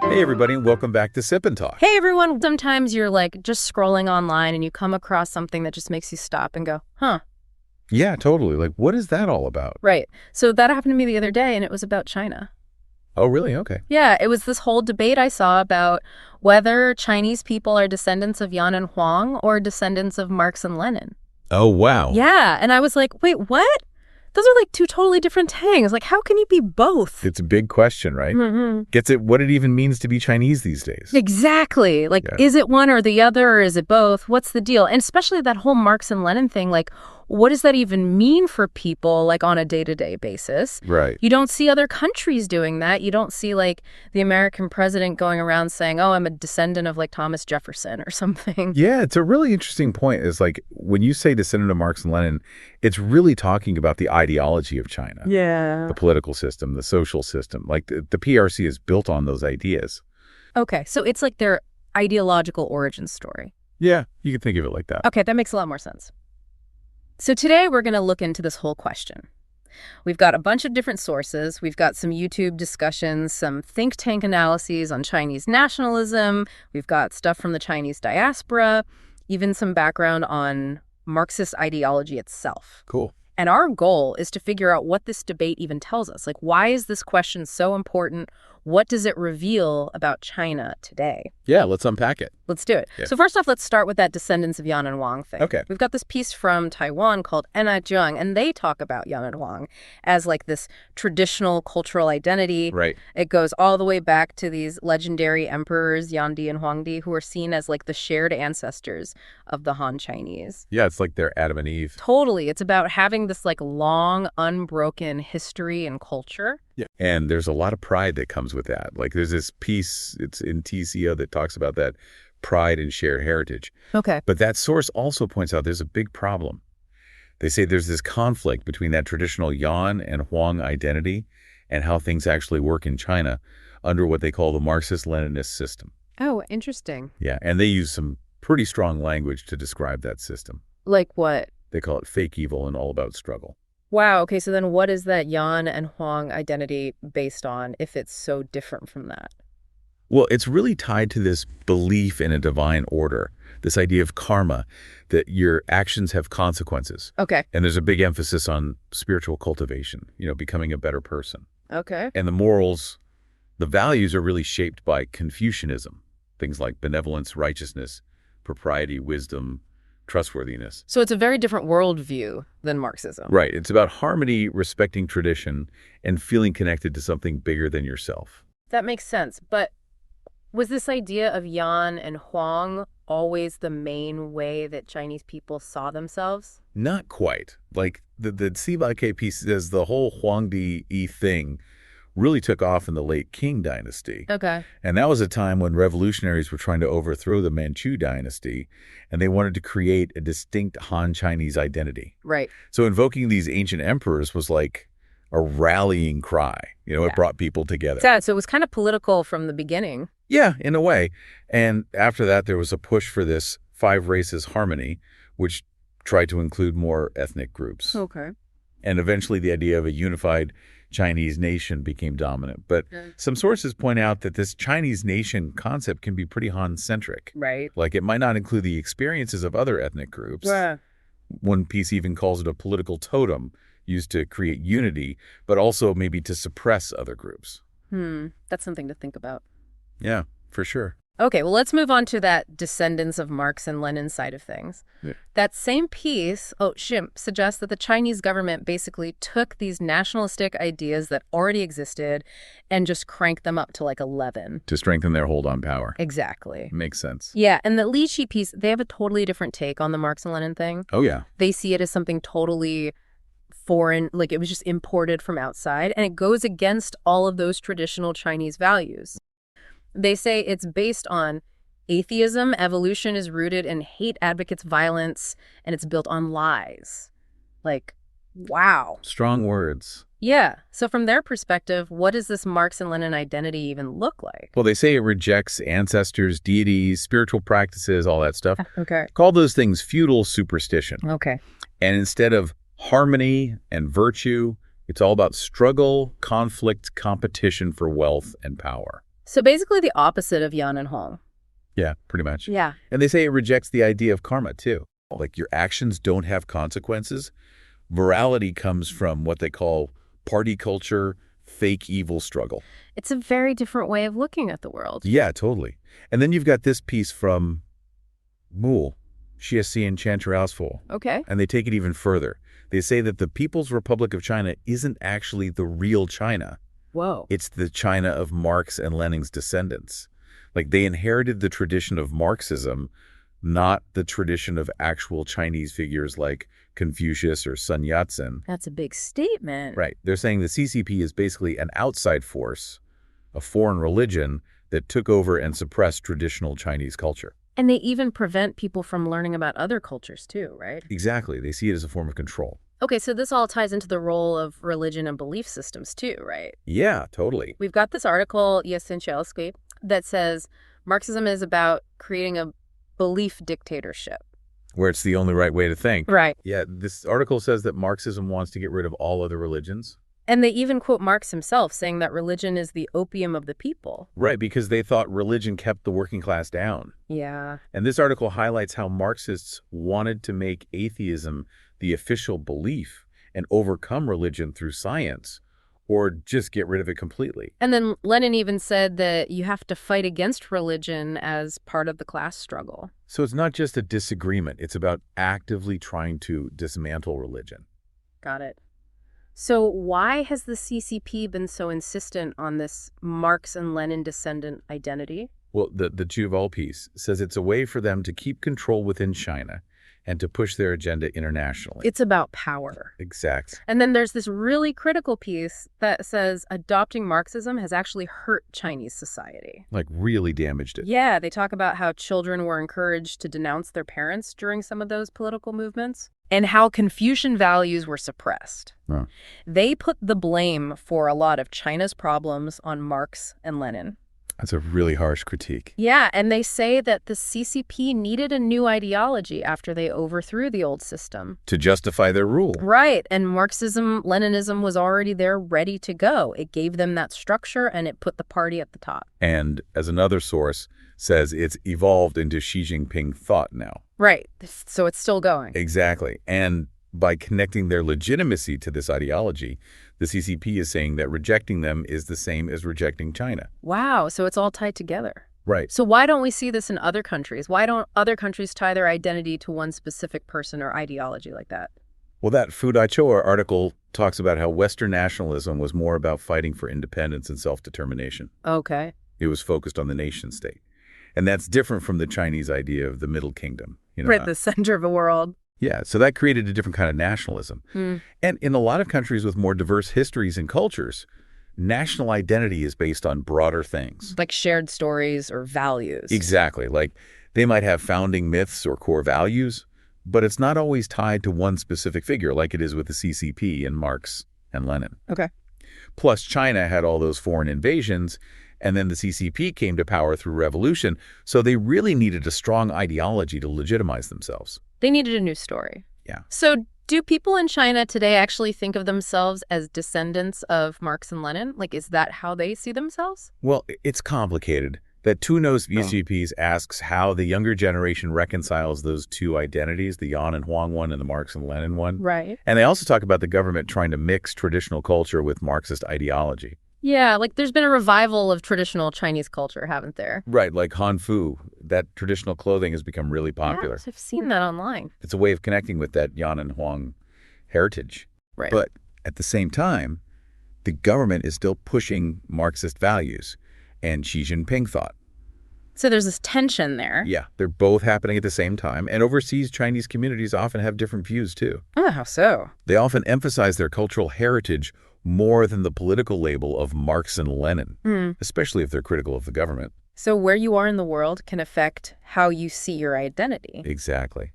Hey everybody, and welcome back to Sip and Talk. Hey everyone, sometimes you're like just scrolling online and you come across something that just makes you stop and go, huh? Yeah, totally. Like, what is that all about? Right. So that happened to me the other day and it was about China. Oh, really? Okay. Yeah, it was this whole debate I saw about whether Chinese people are descendants of Yan and Huang or descendants of Marx and Lenin. Oh, wow. Yeah, and I was like, wait, what? Those are like two totally different things. Like, how can you be both? It's a big question, right? Mm-hmm. Gets it what it even means to be Chinese these days. Exactly. Like, Is it one or the other, or is it both? What's the deal? And especially that whole Marx and Lenin thing, like, what does that even mean for people, like, on a day-to-day basis? Right. You don't see other countries doing that. You don't see, like, the American president going around saying, oh, I'm a descendant of, like, Thomas Jefferson or something. Yeah, it's a really interesting point. Is like, when you say descendant of Marx and Lenin, it's really talking about the ideology of China. Yeah. The political system, the social system. Like, the PRC is built on those ideas. Okay, so it's like their ideological origin story. Yeah, you could think of it like that. Okay, that makes a lot more sense. So today we're going to look into this whole question. We've got a bunch of different sources. We've got some YouTube discussions, some think tank analyses on Chinese nationalism. We've got stuff from the Chinese diaspora, even some background on Marxist ideology itself. Cool. And our goal is to figure out what this debate even tells us. Like, why is this question so important? What does it reveal about China today? Yeah, let's unpack it. Let's do it. Yeah. So first off, let's start with that descendants of Yan and Huang thing. Okay. We've got this piece from Taiwan called Enna Zheng, and they talk about Yan and Huang as like this traditional cultural identity. Right. It goes all the way back to these legendary emperors, Yangdi and Huangdi, who are seen as like the shared ancestors of the Han Chinese. Yeah, it's like they're Adam and Eve. Totally. It's about having this like long, unbroken history and culture. Yeah. And there's a lot of pride that comes with that. Like, there's this piece, it's in TCO, that talks about that pride and shared heritage. Okay. But that source also points out there's a big problem. They say there's this conflict between that traditional Yan and Huang identity and how things actually work in China under what they call the Marxist-Leninist system. Oh, interesting. Yeah, and they use some pretty strong language to describe that system. Like what? They call it fake evil and all about struggle. Wow. Okay. So then what is that Yan and Huang identity based on if it's so different from that? Well, it's really tied to this belief in a divine order, this idea of karma, that your actions have consequences. Okay. And there's a big emphasis on spiritual cultivation, becoming a better person. Okay. And the morals, the values are really shaped by Confucianism, things like benevolence, righteousness, propriety, wisdom, trustworthiness. So it's a very different worldview than Marxism. Right. It's about harmony, respecting tradition, and feeling connected to something bigger than yourself. That makes sense. But was this idea of Yan and Huang always the main way that Chinese people saw themselves? Not quite. Like, the Sibake piece says the whole Huangdi thing really took off in the late Qing dynasty. Okay. And that was a time when revolutionaries were trying to overthrow the Manchu dynasty, and they wanted to create a distinct Han Chinese identity. Right. So invoking these ancient emperors was like a rallying cry. It brought people together. Sad. So it was kind of political from the beginning. Yeah, in a way. And after that, there was a push for this five races harmony, which tried to include more ethnic groups. Okay. And eventually the idea of a unified Chinese nation became dominant. But some sources point out that this Chinese nation concept can be pretty Han-centric. Right. Like, it might not include the experiences of other ethnic groups. Yeah. One piece even calls it a political totem used to create unity, but also maybe to suppress other groups. That's something to think about. Yeah, for sure. Okay, well, let's move on to that descendants of Marx and Lenin side of things. Yeah. That same piece, Shimp, suggests that the Chinese government basically took these nationalistic ideas that already existed and just cranked them up to like 11. To strengthen their hold on power. Exactly. Makes sense. Yeah, and the Liqi piece, they have a totally different take on the Marx and Lenin thing. Oh, yeah. They see it as something totally foreign, like it was just imported from outside, and it goes against all of those traditional Chinese values. They say it's based on atheism, evolution is rooted in hate advocates' violence, and it's built on lies. Like, wow. Strong words. Yeah. So from their perspective, what does this Marx and Lenin identity even look like? Well, they say it rejects ancestors, deities, spiritual practices, all that stuff. Okay. Call those things feudal superstition. Okay. And instead of harmony and virtue, it's all about struggle, conflict, competition for wealth and power. So basically the opposite of Yan and Huang. Yeah, pretty much. Yeah. And they say it rejects the idea of karma, too. Like, your actions don't have consequences. Morality comes from what they call party culture, fake evil struggle. It's a very different way of looking at the world. Yeah, totally. And then you've got this piece from Moule, Xiaxian Chantrausful. Okay. And they take it even further. They say that the People's Republic of China isn't actually the real China. Whoa. It's the China of Marx and Lenin's descendants. Like, they inherited the tradition of Marxism, not the tradition of actual Chinese figures like Confucius or Sun Yat-sen. That's a big statement. Right. They're saying the CCP is basically an outside force, a foreign religion that took over and suppressed traditional Chinese culture. And they even prevent people from learning about other cultures too, right? Exactly. They see it as a form of control. Okay, so this all ties into the role of religion and belief systems too, right? Yeah, totally. We've got this article, Yesenchelsky, that says Marxism is about creating a belief dictatorship. Where it's the only right way to think. Right. Yeah, this article says that Marxism wants to get rid of all other religions. And they even quote Marx himself saying that religion is the opium of the people. Right, because they thought religion kept the working class down. Yeah. And this article highlights how Marxists wanted to make atheism the official belief and overcome religion through science, or just get rid of it completely. And then Lenin even said that you have to fight against religion as part of the class struggle. So it's not just a disagreement. It's about actively trying to dismantle religion. Got it. So why has the CCP been so insistent on this Marx and Lenin descendant identity? Well, the Juval piece says it's a way for them to keep control within China and to push their agenda internationally. It's about power. Exact. And then there's this really critical piece that says adopting Marxism has actually hurt Chinese society. Like, really damaged it. Yeah, they talk about how children were encouraged to denounce their parents during some of those political movements, and how Confucian values were suppressed. Oh. They put the blame for a lot of China's problems on Marx and Lenin. That's a really harsh critique. Yeah, and they say that the CCP needed a new ideology after they overthrew the old system. To justify their rule. Right, and Marxism-Leninism was already there ready to go. It gave them that structure, and it put the party at the top. And as another source says, it's evolved into Xi Jinping thought now. Right, so it's still going. Exactly. And by connecting their legitimacy to this ideology, the CCP is saying that rejecting them is the same as rejecting China. Wow, so it's all tied together. Right. So why don't we see this in other countries? Why don't other countries tie their identity to one specific person or ideology like that? Well, that Fu Daichoa article talks about how Western nationalism was more about fighting for independence and self-determination. Okay. It was focused on the nation state. And that's different from the Chinese idea of the Middle Kingdom. Right, the center of the world. Yeah, so that created a different kind of nationalism. And in a lot of countries with more diverse histories and cultures, national identity is based on broader things. Like shared stories or values. Exactly. Like, they might have founding myths or core values, but it's not always tied to one specific figure like it is with the CCP and Marx and Lenin. Okay. Plus, China had all those foreign invasions, and then the CCP came to power through revolution, so they really needed a strong ideology to legitimize themselves. They needed a new story. Yeah. So do people in China today actually think of themselves as descendants of Marx and Lenin? Like, is that how they see themselves? Well, it's complicated. That Tunos VCPs asks how the younger generation reconciles those two identities, the Yan and Huang one and the Marx and Lenin one. Right. And they also talk about the government trying to mix traditional culture with Marxist ideology. Yeah, like there's been a revival of traditional Chinese culture, haven't there? Right, like Hanfu. That traditional clothing has become really popular. Yes, I've seen that online. It's a way of connecting with that Yan and Huang heritage. Right. But at the same time, the government is still pushing Marxist values and Xi Jinping thought. So there's this tension there. Yeah, they're both happening at the same time. And overseas Chinese communities often have different views, too. Oh, how so? They often emphasize their cultural heritage more than the political label of Marx and Lenin, especially if they're critical of the government. So where you are in the world can affect how you see your identity. Exactly.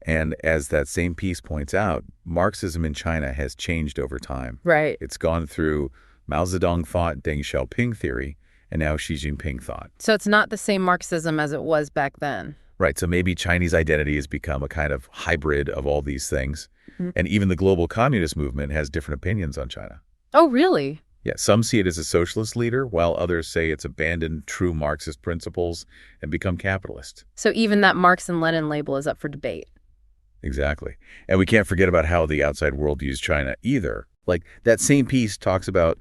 And as that same piece points out, Marxism in China has changed over time. Right. It's gone through Mao Zedong thought, Deng Xiaoping theory, and now Xi Jinping thought. So it's not the same Marxism as it was back then. Right. So maybe Chinese identity has become a kind of hybrid of all these things. And even the global communist movement has different opinions on China. Oh, really? Yeah, some see it as a socialist leader, while others say it's abandoned true Marxist principles and become capitalist. So even that Marx and Lenin label is up for debate. Exactly. And we can't forget about how the outside world views China either. Like, that same piece talks about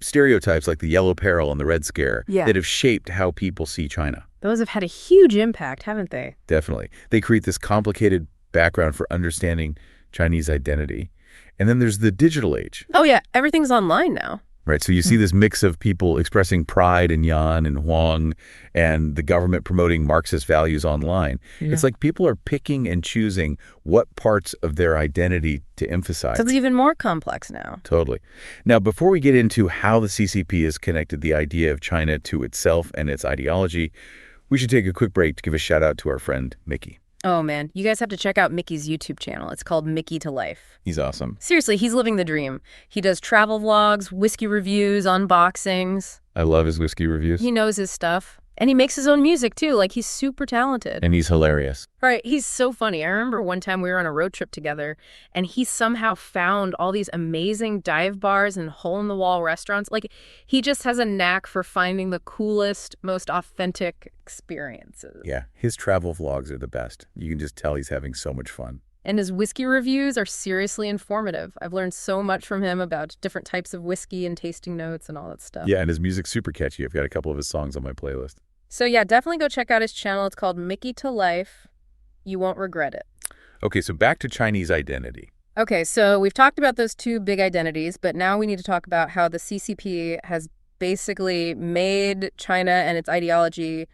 stereotypes like the Yellow Peril and the Red Scare that have shaped how people see China. Those have had a huge impact, haven't they? Definitely. They create this complicated background for understanding Chinese identity. And then there's the digital age. Oh, yeah. Everything's online now. Right. So you see this mix of people expressing pride in Yan and Huang and the government promoting Marxist values online. Yeah. It's like people are picking and choosing what parts of their identity to emphasize. So it's even more complex now. Totally. Now, before we get into how the CCP has connected the idea of China to itself and its ideology, we should take a quick break to give a shout out to our friend, Mickey. Oh, man. You guys have to check out Mickey's YouTube channel. It's called Mickey to Life. He's awesome. Seriously, he's living the dream. He does travel vlogs, whiskey reviews, unboxings. I love his whiskey reviews. He knows his stuff. And he makes his own music, too. Like, he's super talented. And he's hilarious. Right. He's so funny. I remember one time we were on a road trip together, and he somehow found all these amazing dive bars and hole-in-the-wall restaurants. Like, he just has a knack for finding the coolest, most authentic experiences. Yeah. His travel vlogs are the best. You can just tell he's having so much fun. And his whiskey reviews are seriously informative. I've learned so much from him about different types of whiskey and tasting notes and all that stuff. Yeah, and his music's super catchy. I've got a couple of his songs on my playlist. So yeah, definitely go check out his channel. It's called Mickey to Life. You won't regret it. Okay, so back to Chinese identity. Okay, so we've talked about those two big identities, but now we need to talk about how the CCP has basically made China and its ideology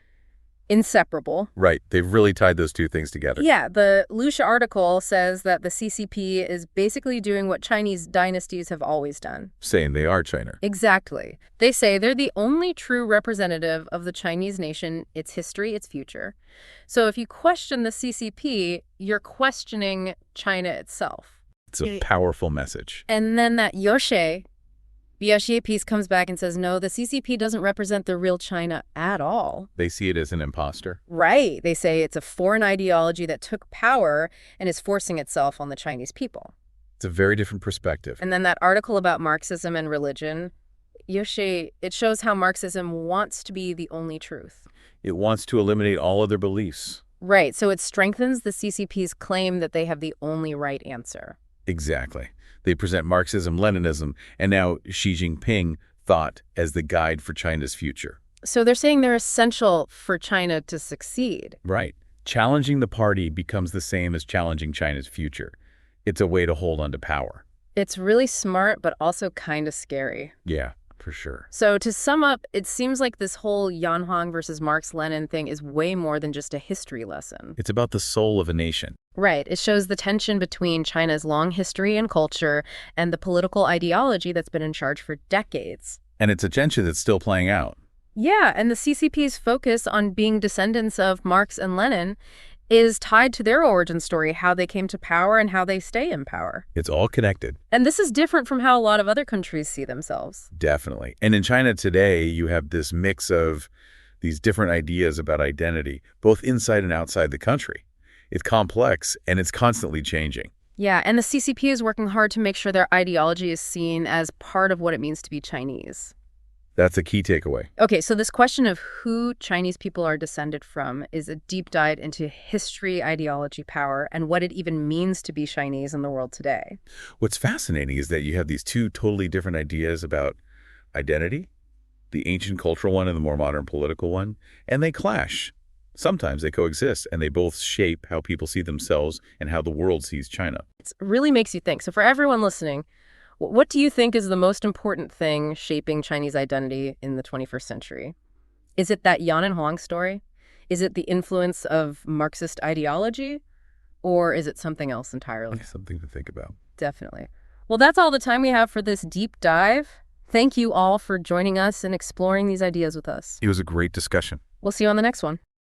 inseparable. Right. They've really tied those two things together. Yeah. The Lucia article says that the CCP is basically doing what Chinese dynasties have always done. Saying they are China. Exactly. They say they're the only true representative of the Chinese nation, its history, its future. So if you question the CCP, you're questioning China itself. It's a powerful message. And then that Yoshi piece comes back and says, no, the CCP doesn't represent the real China at all. They see it as an imposter. Right. They say it's a foreign ideology that took power and is forcing itself on the Chinese people. It's a very different perspective. And then that article about Marxism and religion, Yoshi, it shows how Marxism wants to be the only truth. It wants to eliminate all other beliefs. Right. So it strengthens the CCP's claim that they have the only right answer. Exactly. They present Marxism-Leninism and now Xi Jinping thought as the guide for China's future. So they're saying they're essential for China to succeed. Right. Challenging the party becomes the same as challenging China's future. It's a way to hold on to power. It's really smart, but also kind of scary. Yeah, for sure. So to sum up, it seems like this whole Yan Huang versus Marx-Lenin thing is way more than just a history lesson. It's about the soul of a nation. Right. It shows the tension between China's long history and culture and the political ideology that's been in charge for decades. And it's a tension that's still playing out. Yeah, and the CCP's focus on being descendants of Marx and Lenin is tied to their origin story, how they came to power and how they stay in power. It's all connected. And this is different from how a lot of other countries see themselves. Definitely. And in China today, you have this mix of these different ideas about identity, both inside and outside the country. It's complex, and it's constantly changing. Yeah, and the CCP is working hard to make sure their ideology is seen as part of what it means to be Chinese. That's a key takeaway. Okay, so this question of who Chinese people are descended from is a deep dive into history, ideology, power, and what it even means to be Chinese in the world today. What's fascinating is that you have these two totally different ideas about identity, the ancient cultural one and the more modern political one, and they clash. Sometimes they coexist, and they both shape how people see themselves and how the world sees China. It really makes you think. So for everyone listening, what do you think is the most important thing shaping Chinese identity in the 21st century? Is it that Yan and Huang story? Is it the influence of Marxist ideology? Or is it something else entirely? Something to think about. Definitely. Well, that's all the time we have for this deep dive. Thank you all for joining us and exploring these ideas with us. It was a great discussion. We'll see you on the next one.